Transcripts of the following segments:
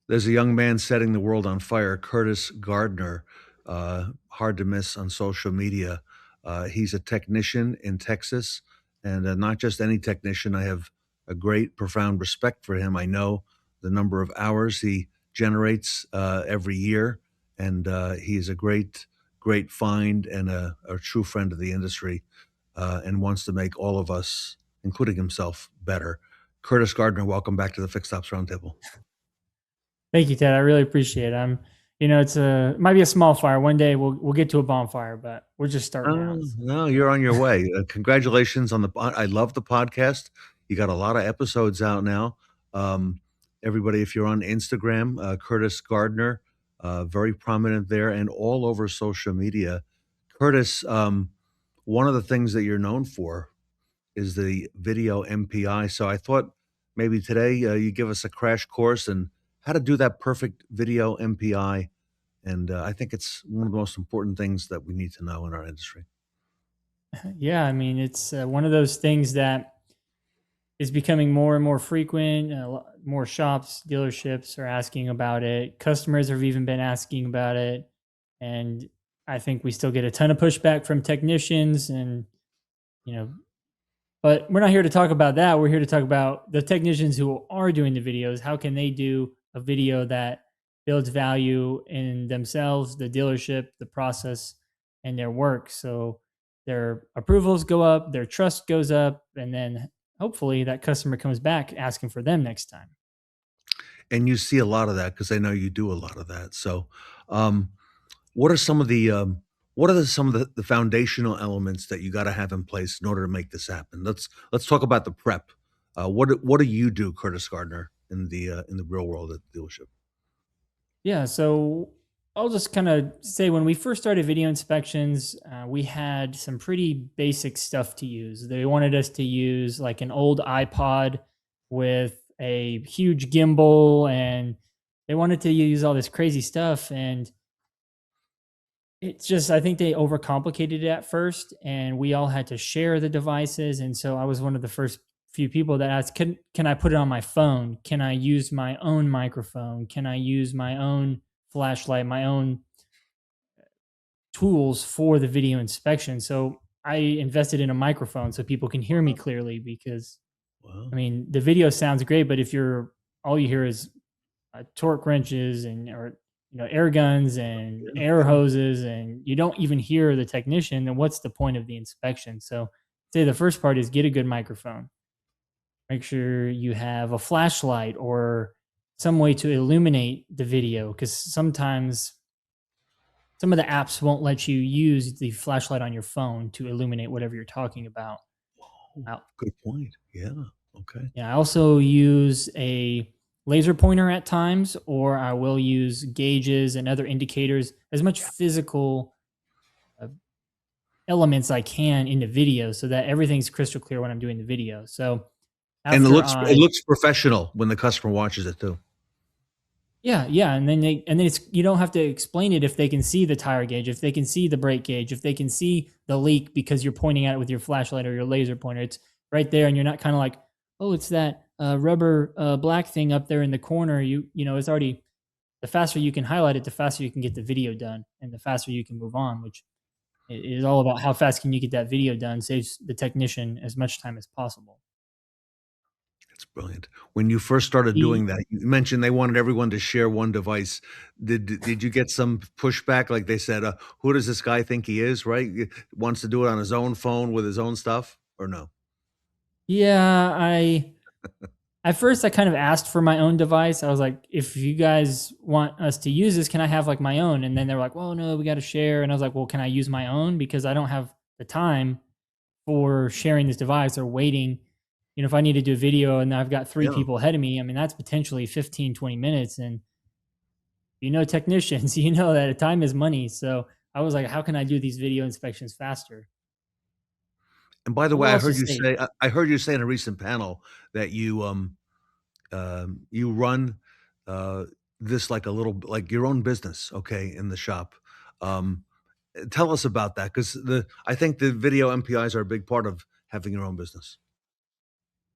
There's a young man setting the world on fire, Curtis Gardner, hard to miss on social media. He's a technician in Texas, and not just any technician. I have a great, profound respect for him. I know the number of hours he generates every year, and he is a great, great find and a true friend of the industry, and wants to make all of us, including himself, better. Curtis Gardner, welcome back to the Fixed Ops Roundtable. Thank you, Ted. I really appreciate it. It might be a small fire. One day we'll get to a bonfire, but we're just starting Oh, out. So. no, you're on your way. Congratulations on I love the podcast. You got a lot of episodes out now. Um, Everybody, if you're on Instagram, Curtis Gardner, very prominent there and all over social media. Curtis, one of the things that you're known for is the video MPI. So I thought maybe today you give us a crash course in how to do that perfect video MPI. And I think it's one of the most important things that we need to know in our industry. Yeah, I mean, it's one of those things that is becoming more and more frequent. More shops, dealerships are asking about it. Customers have even been asking about it, and I think we still get a ton of pushback from technicians, and you know, but we're not here to talk about that. We're here to talk about the technicians who are doing the videos. How can they do a video that builds value in themselves, the dealership, the process, and their work? So their approvals go up, their trust goes up, and then hopefully that customer comes back asking for them next time. And you see a lot of that because I know you do a lot of that. So, um, what are some of the some of the foundational elements that you got to have in place in order to make this happen? Let's talk about the prep. What do you do, Curtis Gardner, in the real world at the dealership? Yeah, so I'll just kind of say when we first started video inspections, we had some pretty basic stuff to use. They wanted us to use like an old iPod with a huge gimbal, and they wanted to use all this crazy stuff. And it's just, I think they overcomplicated it at first, and we all had to share the devices. And so I was one of the first few people that asked, can I put it on my phone? Can I use my own microphone? Can I use my own flashlight, my own tools for the video inspection? So I invested in a microphone so people can hear me clearly, because I Wow. mean, the video sounds great, but if you're all you hear is torque wrenches and or air guns and Yeah, air yeah. hoses, and you don't even hear the technician, then what's the point of the inspection? So say the first part is get a good microphone. Make sure you have a flashlight or some way to illuminate the video, because sometimes some of the apps won't let you use the flashlight on your phone to illuminate whatever you're talking about. Oh, Now, good point. Yeah. Okay. yeah, I also use a laser pointer at times, or I will use gauges and other indicators, as much physical uh, elements I can in the video so that everything's crystal clear when I'm doing the video. So And after it I, looks professional when the customer watches it too. yeah, yeah, and then it's you don't have to explain it if they can see the tire gauge, if they can see the brake gauge, if they can see the leak because you're pointing at it with your flashlight or your laser pointer. It's right there, and you're not kind of like, oh, it's that rubber black thing up there in the corner. It's already. The faster you can highlight it, the faster you can get the video done, and the faster you can move on. Which is all about how fast can you get that video done, saves the technician as much time as possible. It's brilliant. When you first started The doing that, you mentioned they wanted everyone to share one device. Did you get some pushback? Like they said, "Who does this guy think he is?" Right? Wants to do it on his own phone with his own stuff, or no? Yeah, I at first I kind of asked for my own device. I was like, if you guys want us to use this, can I have like my own? And then they were like, well, no, we got to share. And I was like, well, can I use my own? Because I don't have the time for sharing this device or waiting. If I need to do a video and I've got three Yeah. people ahead of me, I mean, that's potentially 15, 20 minutes. And technicians, that time is money. So I was like, how can I do these video inspections faster? And by the I will way, also say, I heard you say in a recent panel that you run uh, this like a little like your own business, okay, in the shop. Um, Tell us about that because the I think the video MPIs are a big part of having your own business.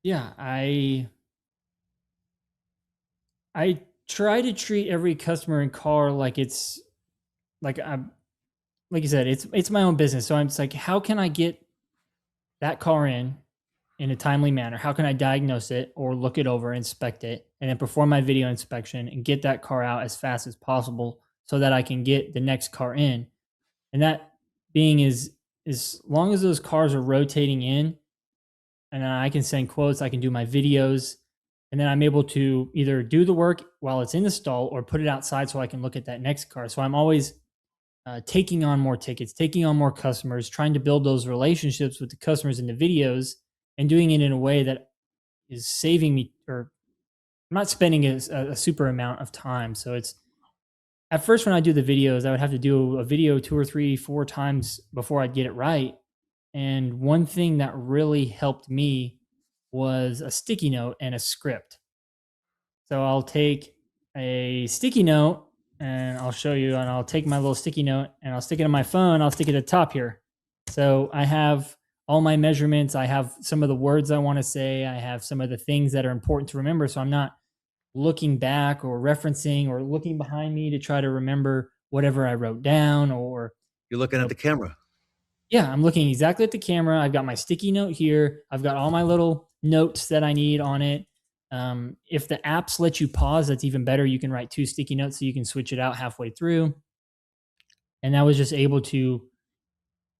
yeah, I try to treat every customer and car like it's like I'm like you said, it's my own business. So I'm just like, how can I get that car in a timely manner? How can I diagnose it or look it over, inspect it, and then perform my video inspection and get that car out as fast as possible so that I can get the next car in? And that being is as long as those cars are rotating in and then I can send quotes, I can do my videos, and then I'm able to either do the work while it's in the stall or put it outside so I can look at that next car. So I'm always taking on more tickets, taking on more customers, trying to build those relationships with the customers in the videos, and doing it in a way that is saving me or I'm not spending a super amount of time. So it's at first when I do the videos, I would have to do a video two or three, four times before I'd get it right. And one thing that really helped me was a sticky note and a script. So I'll take a sticky note and I'll show you, and I'll take my little sticky note and I'll stick it on my phone. I'll stick it at the top here. So I have all my measurements. I have some of the words I want to say. I have some of the things that are important to remember. So I'm not looking back or referencing or looking behind me to try to remember whatever I wrote down or, You're looking you at know, the camera. yeah, I'm looking exactly at the camera. I've got my sticky note here. I've got all my little notes that I need on it. If the apps let you pause, that's even better. You can write two sticky notes so you can switch it out halfway through. And I was just able to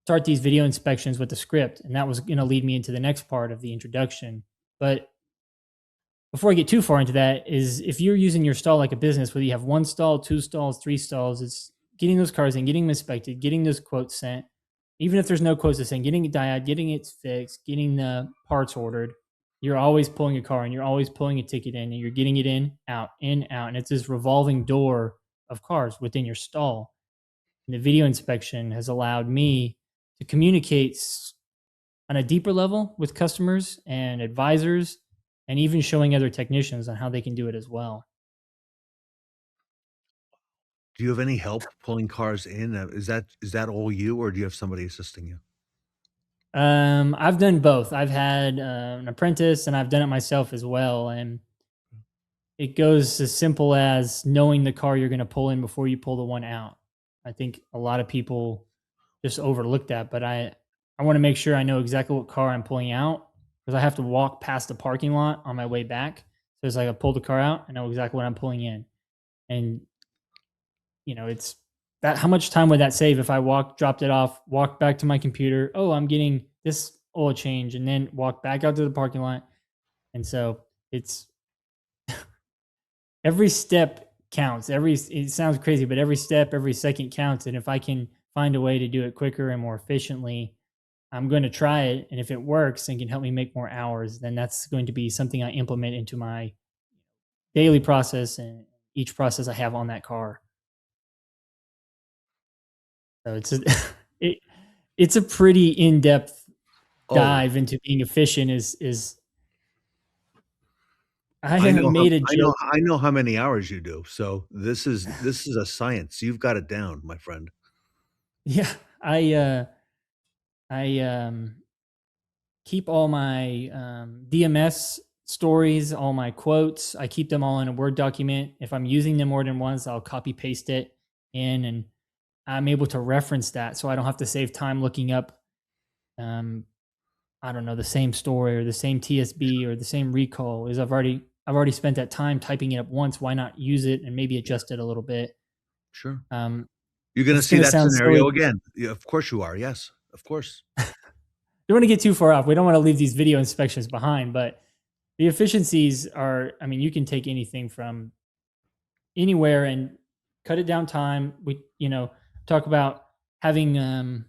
start these video inspections with the script. And that was going to lead me into the next part of the introduction. But before I get too far into that, is if you're using your stall like a business, whether you have one stall, two stalls, three stalls, it's getting those cars in, getting them inspected, getting those quotes sent. Even if there's no quotes to send, getting it dialed, getting it fixed, getting the parts ordered. You're always pulling a car and you're always pulling a ticket in and you're getting it in, out. And it's this revolving door of cars within your stall. And the video inspection has allowed me to communicate on a deeper level with customers and advisors and even showing other technicians on how they can do it as well. Do you have any help pulling cars in? Is that all you, or do you have somebody assisting you? I've done both. I've had an apprentice and I've done it myself as well. And it goes as simple as knowing the car you're going to pull in before you pull the one out. I think a lot of people just overlook that, but I want to make sure I know exactly what car I'm pulling out because I have to walk past the parking lot on my way back. So it's like I pull the car out, I know exactly what I'm pulling in. And it's that how much time would that save if I dropped it off, walked back to my computer, oh, I'm getting this oil change, and then walk back out to the parking lot. And so it's every step counts. It sounds crazy, but every step, every second counts. And if I can find a way to do it quicker and more efficiently, I'm going to try it. And if it works and can help me make more hours, then that's going to be something I implement into my daily process and each process I have on that car. So it, it's a pretty in-depth Oh, dive into being efficient is I I have know how made a I know joke. I know how many hours you do, so this is a science. You've got it down, my friend. Yeah, I keep all my DMS stories, all my quotes. I keep them all in a Word document. If I'm using them more than once, I'll copy paste it in, and I'm able to reference that, so I don't have to save time looking up. Um, I don't know, the same story or the same TSB or the same recall. Is I've already spent that time typing it up once. Why not use it and maybe adjust it a little bit? Sure. Um, You're gonna it's see going to that sound silly. scenario again. Yeah, of course you are. Yes, of course. Don't want to get too far off. We don't want to leave these video inspections behind, but the efficiencies are, I mean, you can take anything from anywhere and cut it down time. We, talk about having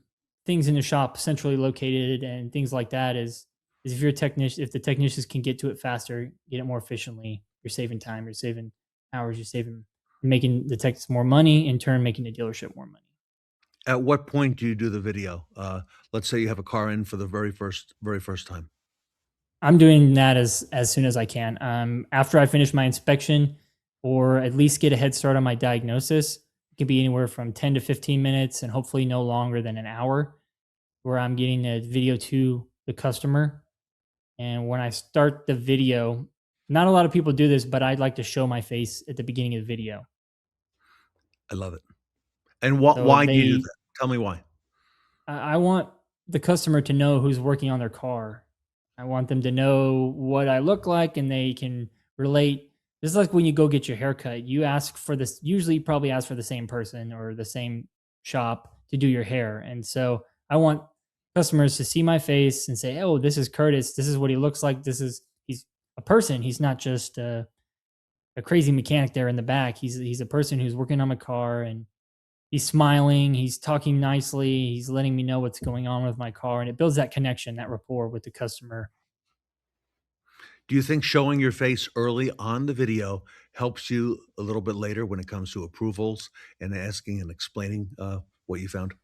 things in the shop centrally located and things like that is if you're a technician, if the technicians can get to it faster, get it more efficiently, you're saving time, you're saving hours, you're making the techs more money, in turn making the dealership more money. At what point do you do the video? Let's say you have a car in for the very first time. I'm doing that as soon as I can. After I finish my inspection, or at least get a head start on my diagnosis, it can be anywhere from 10 to 15 minutes, and hopefully no longer than an hour, where I'm getting a video to the customer. And when I start the video, not a lot of people do this, but I'd like to show my face at the beginning of the video. I love it. And So why do you do that? Tell me why. I want the customer to know who's working on their car. I want them to know what I look like and they can relate. This is like when you go get your haircut. You ask for this, usually you probably ask for the same person or the same shop to do your hair. And so I want customers to see my face and say, "Oh, this is Curtis. This is what he looks like. He's a person. He's not just a crazy mechanic there in the back. He's a person who's working on my car and he's smiling, he's talking nicely, he's letting me know what's going on with my car, and it builds that connection, that rapport with the customer." Do you think showing your face early on the video helps you a little bit later when it comes to approvals and asking and explaining, what you found?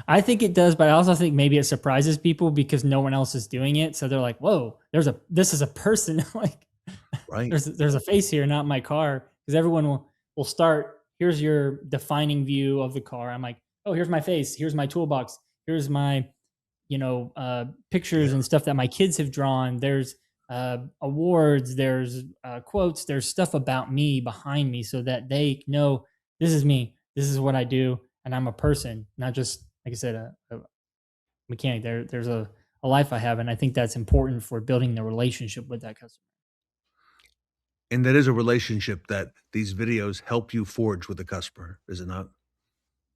I think it does, but I also think maybe it surprises people because no one else is doing it. So they're like, "Whoa, this is a person." Like Right. there's a face here, not my car. Because everyone will start. Here's your defining view of the car. I'm like, "Oh, here's my face. Here's my toolbox. Here's my Yeah. pictures and stuff that my kids have drawn. There's awards, there's quotes, there's stuff about me behind me so that they know this is me, this is what I do, and I'm a person, not just like I said, a mechanic. There's a life I have, and I think that's important for building the relationship with that customer. And that is a relationship that these videos help you forge with the customer, is it not?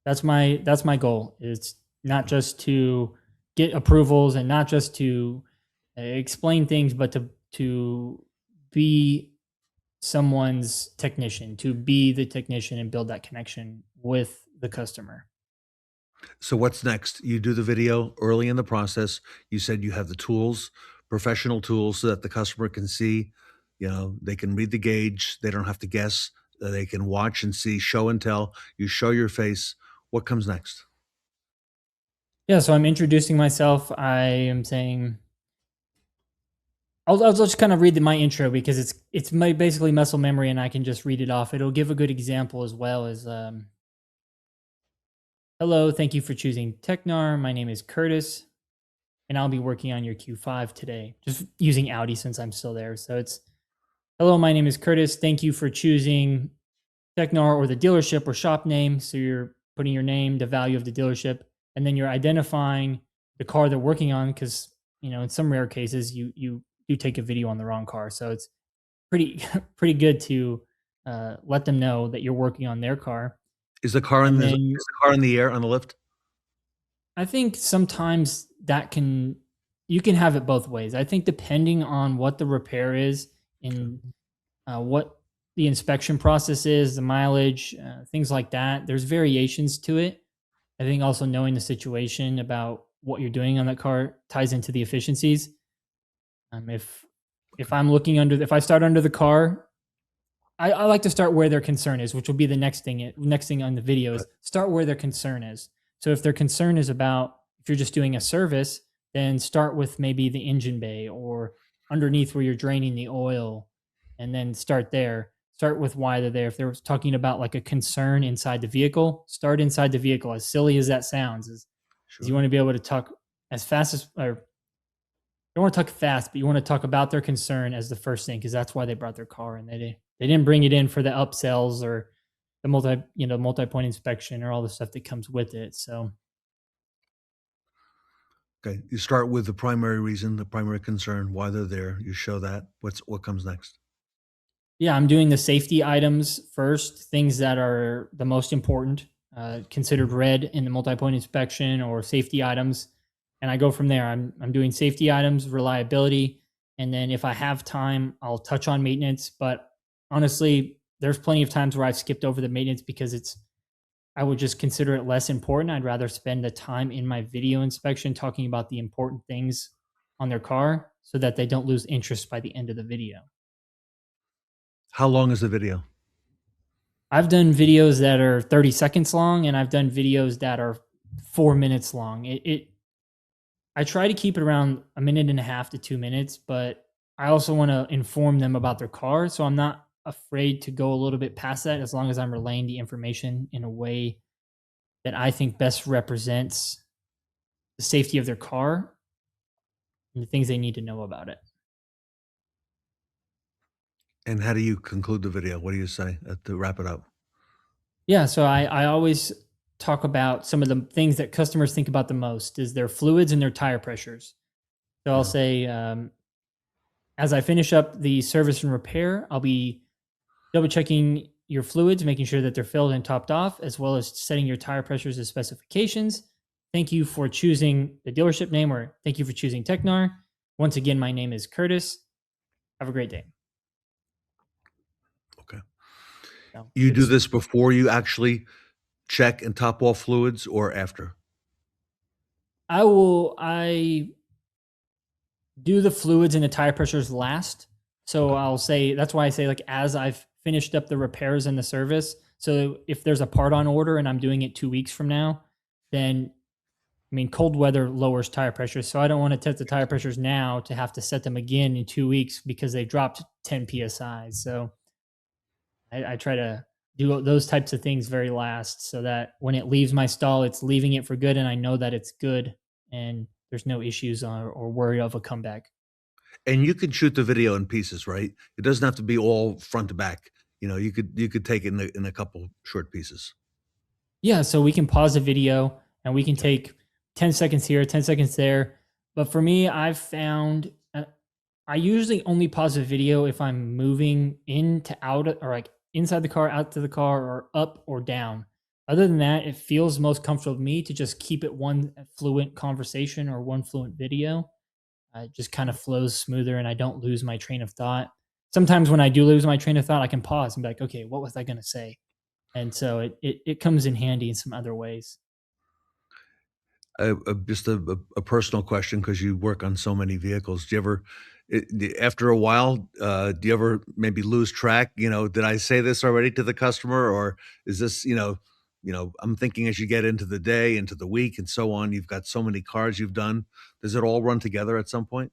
That's my goal. It's not just to get approvals and not just to explain things, but to be someone's technician, to be the technician and build that connection with the customer. So what's next? You do the video early in the process. You said you have the tools, professional tools so that the customer can see, they can read the gauge. They don't have to guess. They can watch and see, show and tell. You show your face. What comes next? Yeah, so I'm introducing myself. I am saying I'll just kind of read my intro because it's basically muscle memory and I can just read it off. It'll give a good example as well as hello, thank you for choosing Technar. My name is Curtis and I'll be working on your Q5 today. Just using Audi since I'm still there. So it's hello, my name is Curtis. Thank you for choosing Technar or the dealership or shop name. So you're putting your name, the value of the dealership, and then you're identifying the car they're working on because in some rare cases you do take a video on the wrong car. So it's pretty pretty good to let them know that you're working on their car. And Is then the car in the air on the lift? I think sometimes you can have it both ways. I think depending on what the repair is Okay. and what the inspection process is, the mileage, things like that. There's variations to it. I think also knowing the situation about what you're doing on that car ties into the efficiencies. If I'm looking under, if I start under the car, I like to start where their concern is, which will be the next thing on the video Right. is start where their concern is. So if their concern is about if you're just doing a service, then start with maybe the engine bay or underneath where you're draining the oil, and then start there. Start with why they're there. If they're talking about like a concern inside the vehicle, start inside the vehicle. As silly as that sounds, is you Sure. want to be able to talk as fast as or don't want to talk fast, but you want to talk about their concern as the first thing because that's why they brought their car and they didn't bring it in for the upsells or the multi-point inspection or all the stuff that comes with it. So Okay. You start with the primary reason, the primary concern, why they're there. You show that. What comes next? yeah, I'm doing the safety items first, things that are the most important, considered red in the multi-point inspection or safety items, and I go from there. I'm doing safety items, reliability, and then if I have time, I'll touch on maintenance. But honestly, there's plenty of times where I've skipped over the maintenance because I would just consider it less important. I'd rather spend the time in my video inspection talking about the important things on their car so that they don't lose interest by the end of the video. How long is the video? I've done videos that are 30 seconds long and I've done videos that are 4 minutes long. I try to keep it around a minute and a half to 2 minutes, but I also want to inform them about their car. So I'm not afraid to go a little bit past that as long as I'm relaying the information in a way that I think best represents the safety of their car and the things they need to know about it. And how do you conclude the video? What do you say to wrap it up? Yeah, so I always talk about some of the things that customers think about the most is their fluids and their tire pressures. So I'll Yeah. say, as I finish up the service and repair, I'll be double checking your fluids, making sure that they're filled and topped off, as well as setting your tire pressures as specifications. Thank you for choosing the dealership name, or thank you for choosing Technar. Once again, my name is Curtis. Have a great day. Okay. So You good. do this before you actually check and top off fluids or after? I do the fluids and the tire pressures last. So Okay. I'll say that's why I say like as I've finished up the repairs and the service. So if there's a part on order and I'm doing it 2 weeks from now, then I mean cold weather lowers tire pressures. So I don't want to test the tire pressures now to have to set them again in 2 weeks because they dropped 10 psi. So I try to do those types of things very last so that when it leaves my stall, it's leaving it for good and I know that it's good and there's no issues or worry of a comeback. And you can shoot the video in pieces, right? It doesn't have to be all front to back. You could take it in a couple short pieces. Yeah, so we can pause the video and we can Okay. take 10 seconds here, 10 seconds there. But for me, I've found I usually only pause the video if I'm moving in to out or like inside the car, out to the car, or up or down. Other than that, it feels most comfortable to me to just keep it one fluent conversation or one fluent video. It just kind of flows smoother and I don't lose my train of thought. Sometimes when I do lose my train of thought, I can pause and be like, okay, what was I going to say? And so it comes in handy in some other ways. Just a personal question because you work on so many vehicles. Do you ever, after a while, do you ever maybe lose track? Did I say this already to the customer, or is this, I'm thinking as you get into the day, into the week, and so on. You've got so many cars you've done. Does it all run together at some point?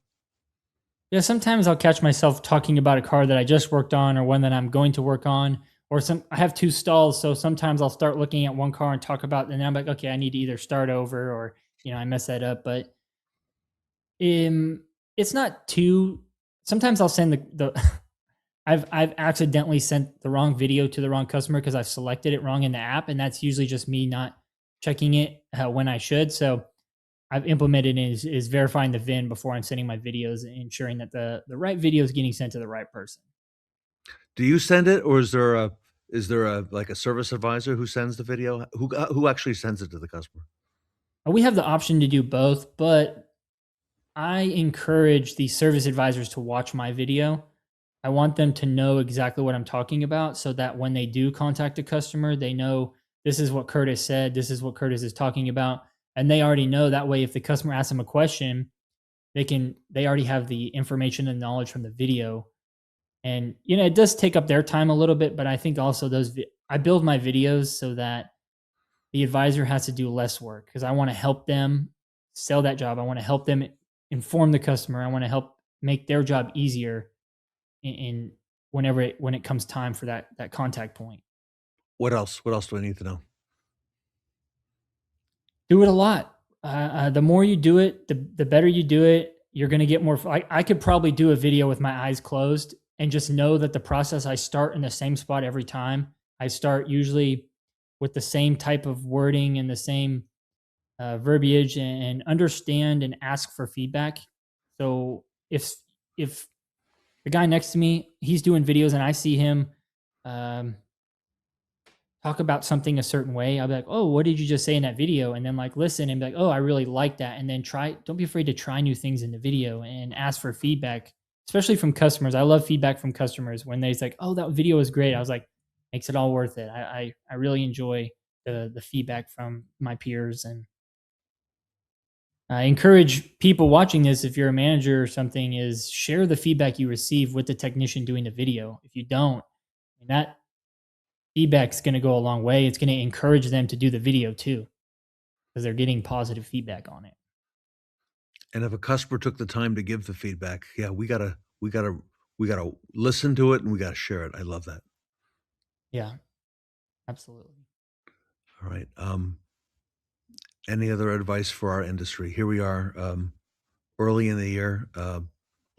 Yeah, sometimes I'll catch myself talking about a car that I just worked on or one that I'm going to work on. Or some I have two stalls, so sometimes I'll start looking at one car and talk about, and then I'm like, okay, I need to either start over or I mess that up. But it's not too. Sometimes I'll send the I've accidentally sent the wrong video to the wrong customer because I've selected it wrong in the app, and that's usually just me not checking it when I should. So I've implemented is verifying the VIN before I'm sending my videos, and ensuring that the right video is getting sent to the right person. Do you send it, or is there a like a service advisor who sends the video? Who actually sends it to the customer? We have the option to do both, but I encourage the service advisors to watch my video. I want them to know exactly what I'm talking about so that when they do contact a customer, they know this is what Curtis said, this is what Curtis is talking about, and they already know that way if the customer asks them a question, they already have the information and knowledge from the video. And it does take up their time a little bit, but I think also I build my videos so that the advisor has to do less work because I want to help them sell that job. I want to help them inform the customer. I want to help make their job easier in when it comes time for that contact point. What else? What else do I need to know? Do it a lot. The more you do it, the better you do it. You're going to get more. I could probably do a video with my eyes closed and just know that the process, I start in the same spot every time. I start usually with the same type of wording and the same verbiage, and understand and ask for feedback. So if the guy next to me, he's doing videos and I see him um, talk about something a certain way, I'll be like, "Oh, what did you just say in that video?" And then like listen and be like, "Oh, I really like that." And then don't be afraid to try new things in the video and ask for feedback, especially from customers. I love feedback from customers when they say, like, "Oh, that video was great." I was like, makes it all worth it. I really enjoy the feedback from my peers, and I encourage people watching this, if you're a manager or something, is share the feedback you receive with the technician doing the video. If you don't, that feedback's going to go a long way. It's going to encourage them to do the video too because they're getting positive feedback on it. And if a customer took the time to give the feedback, yeah, we gotta listen to it and we gotta share it. I love that. Yeah, absolutely. All right. Any other advice for our industry? Here we are, early in the year.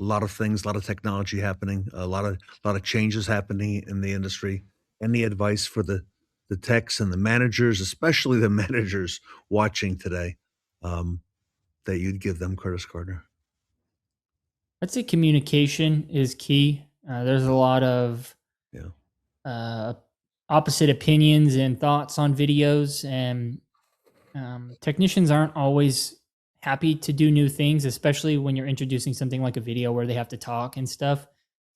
a lot of things, a lot of technology happening, a lot of changes happening in the industry. Any advice for the techs and the managers, especially the managers watching today, um, that you'd give them, Curtis Gardner? I'd say communication is key. There's a lot of Yeah. uh, opposite opinions and thoughts on videos, and technicians aren't always happy to do new things, especially when you're introducing something like a video where they have to talk and stuff.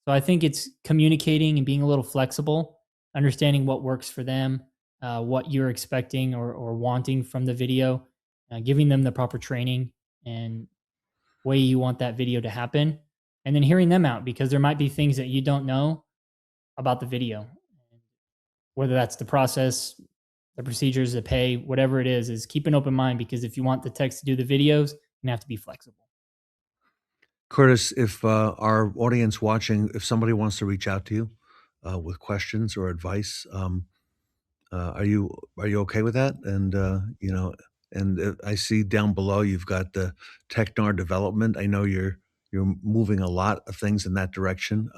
So I think it's communicating and being a little flexible, understanding what works for them, what you're expecting or wanting from the video, giving them the proper training and way you want that video to happen, and then hearing them out because there might be things that you don't know about the video, whether that's the process, the procedures, the pay, whatever it is keep an open mind because if you want the text to do the videos, you have to be flexible. Curtis, if our audience watching, if somebody wants to reach out to you with questions or advice, are you okay with that? And I see down below you've got the Technar development. I know you're moving a lot of things in that direction.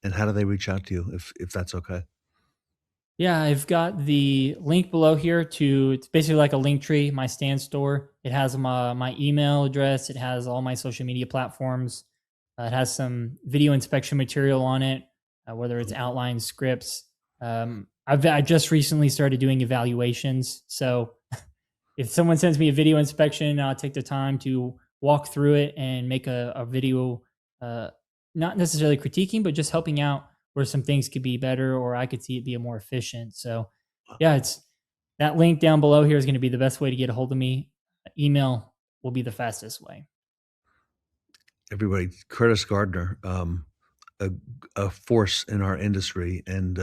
And how do they reach out to you if that's okay? Yeah, I've got the link below here to it's basically like a link tree, my stand store. It has my email address, it has all my social media platforms. It has some video inspection material on it, whether it's outline scripts. I just recently started doing evaluations. So if someone sends me a video inspection, I'll take the time to walk through it and make a video, uh, not necessarily critiquing, but just helping out where some things could be better or I could see it be more efficient. So, yeah, it's that link down below here is going to be the best way to get a hold of me. Email will be the fastest way. Everybody, Curtis Gardner, a, a force in our industry, and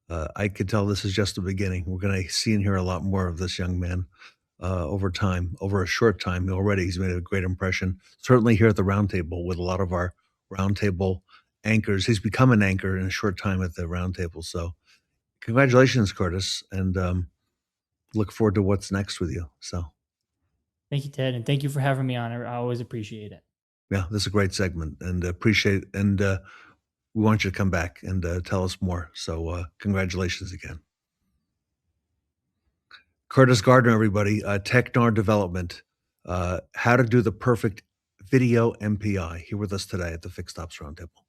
I could tell this is just the beginning. We're going to see and hear a lot more of this young man over time, over a short time. Already, he's made a great impression. Certainly here at the Roundtable with a lot of our Roundtable anchors. He's become an anchor in a short time at the Roundtable. So, congratulations, Curtis, and look forward to what's next with you. So, Thank you, Ted, and thank you for having me on. I always appreciate it. yeah, this is a great segment, and appreciate and we want you to come back and tell us more. So, congratulations again. Curtis Gardner, everybody, Technar Development, how to do the perfect video MPI, here with us today at the Fixed Ops Roundtable.